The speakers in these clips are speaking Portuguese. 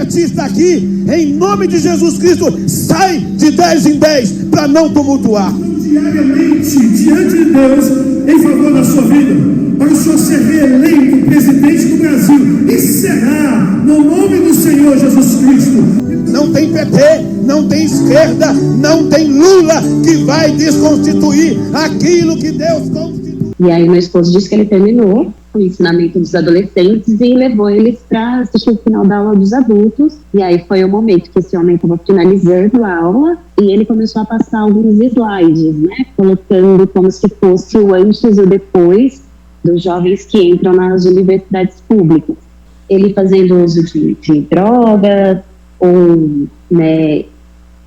petista aqui, em nome de Jesus Cristo, sai de 10 em 10 para não tumultuar. Diariamente, diante de Deus, em favor da sua vida, para o senhor ser reeleito presidente do Brasil, e será, no nome do Senhor Jesus Cristo. Não tem PT, não tem esquerda, não tem Lula que vai desconstituir aquilo que Deus constituiu. E aí meu esposo disse que ele terminou o ensinamento dos adolescentes e levou eles para assistir o final da aula dos adultos. E aí foi o momento que esse homem estava finalizando a aula e ele começou a passar alguns slides, né, colocando como se fosse o antes e o depois dos jovens que entram nas universidades públicas. Ele fazendo uso de droga, ou, né,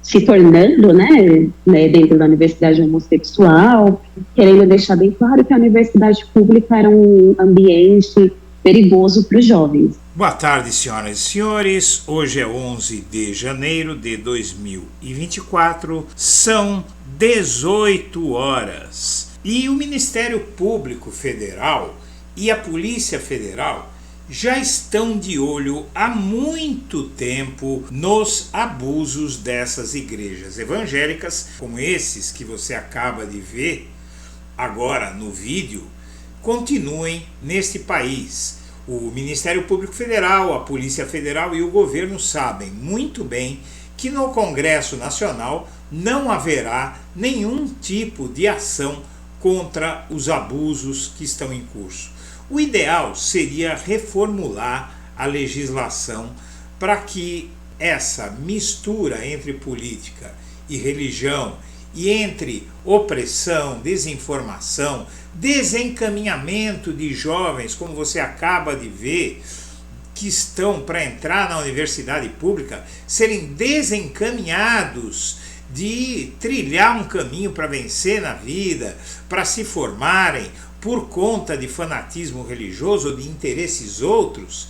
se tornando, né, dentro da universidade homossexual, querendo deixar bem claro que a universidade pública era um ambiente perigoso para os jovens. Boa tarde, senhoras e senhores. Hoje é 11 de janeiro de 2024, são 18 horas. E o Ministério Público Federal e a Polícia Federal já estão de olho há muito tempo nos abusos dessas igrejas evangélicas, como esses que você acaba de ver agora no vídeo, continuem neste país. O Ministério Público Federal, a Polícia Federal e o governo sabem muito bem que no Congresso Nacional não haverá nenhum tipo de ação contra os abusos que estão em curso. O ideal seria reformular a legislação para que essa mistura entre política e religião e entre opressão, desinformação, desencaminhamento de jovens, como você acaba de ver, que estão para entrar na universidade pública, serem desencaminhados de trilhar um caminho para vencer na vida, para se formarem, por conta de fanatismo religioso ou de interesses outros,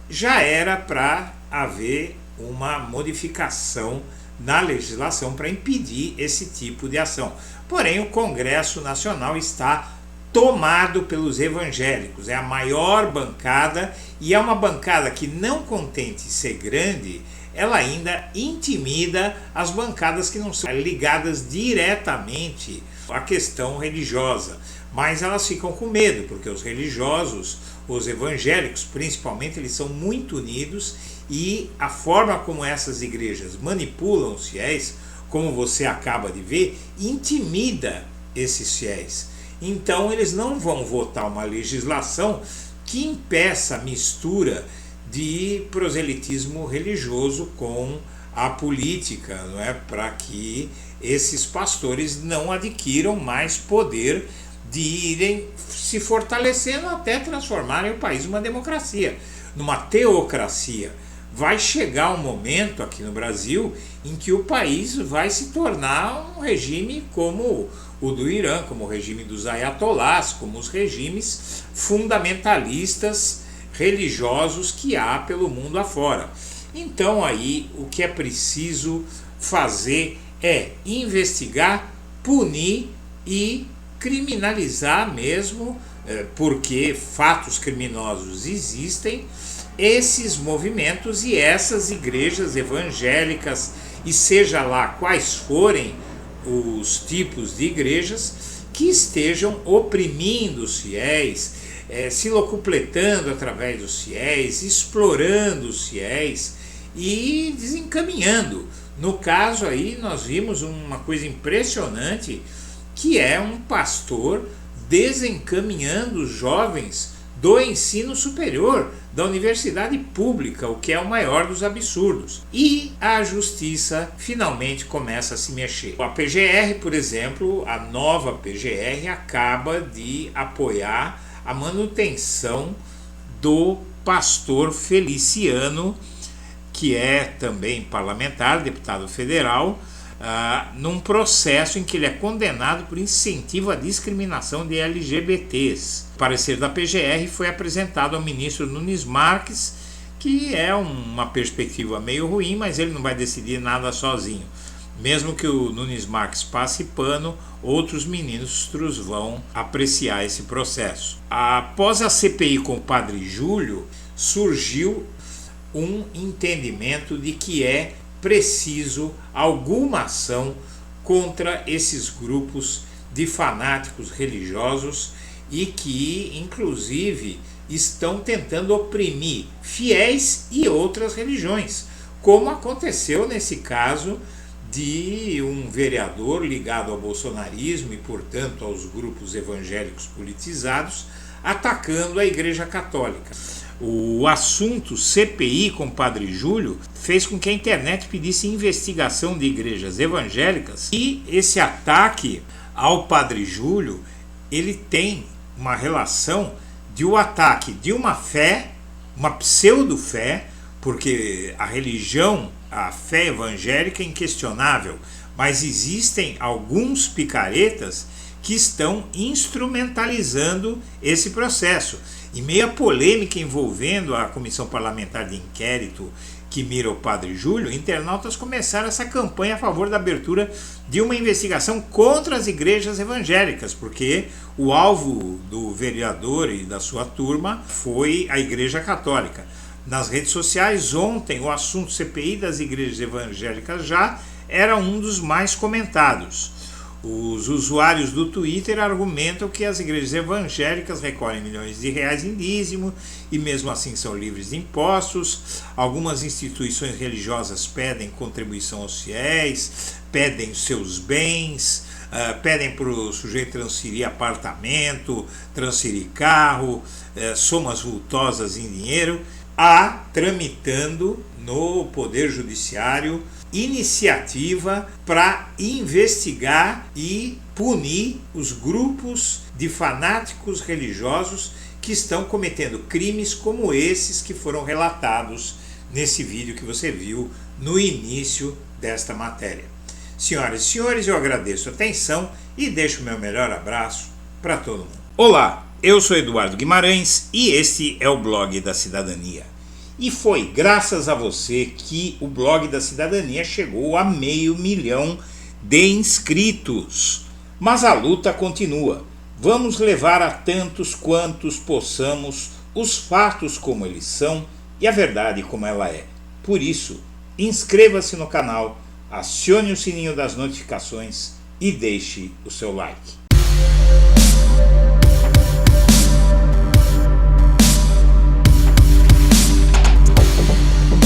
já era para haver uma modificação na legislação para impedir esse tipo de ação. Porém, o Congresso Nacional está tomado pelos evangélicos, é a maior bancada e é uma bancada que, não contente ser grande, ela ainda intimida as bancadas que não são ligadas diretamente à questão religiosa. Mas elas ficam com medo, porque os religiosos, os evangélicos principalmente, eles são muito unidos e a forma como essas igrejas manipulam os fiéis, como você acaba de ver, intimida esses fiéis. Então eles não vão votar uma legislação que impeça a mistura de proselitismo religioso com a política, não é? Para que esses pastores não adquiram mais poder de irem se fortalecendo até transformarem o país numa democracia, numa teocracia. Vai chegar um momento aqui no Brasil em que o país vai se tornar um regime como o do Irã, como o regime dos ayatolás, como os regimes fundamentalistas religiosos que há pelo mundo afora. Então aí o que é preciso fazer é investigar, punir e criminalizar mesmo, porque fatos criminosos existem, esses movimentos e essas igrejas evangélicas, e seja lá quais forem os tipos de igrejas, que estejam oprimindo os fiéis, se locupletando através dos fiéis, explorando os fiéis e desencaminhando. No caso aí nós vimos uma coisa impressionante, que é um pastor desencaminhando os jovens do ensino superior, da universidade pública, o que é o maior dos absurdos. E a justiça finalmente começa a se mexer. A PGR, por exemplo, a nova PGR, acaba de apoiar a manutenção do pastor Feliciano, que é também parlamentar, deputado federal, num processo em que ele é condenado por incentivo à discriminação de LGBTs. O parecer da PGR foi apresentado ao ministro Nunes Marques, que é uma perspectiva meio ruim, mas ele não vai decidir nada sozinho. Mesmo que o Nunes Marques passe pano, outros ministros vão apreciar esse processo. Após a CPI com o padre Júlio, surgiu um entendimento de que é preciso alguma ação contra esses grupos de fanáticos religiosos e que, inclusive, estão tentando oprimir fiéis e outras religiões, como aconteceu nesse caso de um vereador ligado ao bolsonarismo e, portanto, aos grupos evangélicos politizados, atacando a Igreja Católica. O assunto CPI com o Padre Júlio fez com que a internet pedisse investigação de igrejas evangélicas, e esse ataque ao Padre Júlio, ele tem uma relação de um ataque de uma fé, uma pseudo-fé, porque a religião, a fé evangélica é inquestionável, mas existem alguns picaretas que estão instrumentalizando esse processo. Em meio à polêmica envolvendo a comissão parlamentar de inquérito que mira o Padre Júlio, internautas começaram essa campanha a favor da abertura de uma investigação contra as igrejas evangélicas, porque o alvo do vereador e da sua turma foi a Igreja Católica. Nas redes sociais, ontem, o assunto CPI das igrejas evangélicas já era um dos mais comentados. Os usuários do Twitter argumentam que as igrejas evangélicas recolhem milhões de reais em dízimo e mesmo assim são livres de impostos. Algumas instituições religiosas pedem contribuição aos fiéis, pedem seus bens, pedem para o sujeito transferir apartamento, transferir carro, somas vultosas em dinheiro. Há tramitando no Poder Judiciário iniciativa para investigar e punir os grupos de fanáticos religiosos que estão cometendo crimes como esses que foram relatados nesse vídeo que você viu no início desta matéria. Senhoras e senhores, eu agradeço a atenção e deixo o meu melhor abraço para todo mundo. Olá, eu sou Eduardo Guimarães e este é o Blog da Cidadania. E foi graças a você que o Blog da Cidadania chegou a 500 mil de inscritos. Mas a luta continua. Vamos levar a tantos quantos possamos os fatos como eles são e a verdade como ela é. Por isso, inscreva-se no canal, acione o sininho das notificações e deixe o seu like.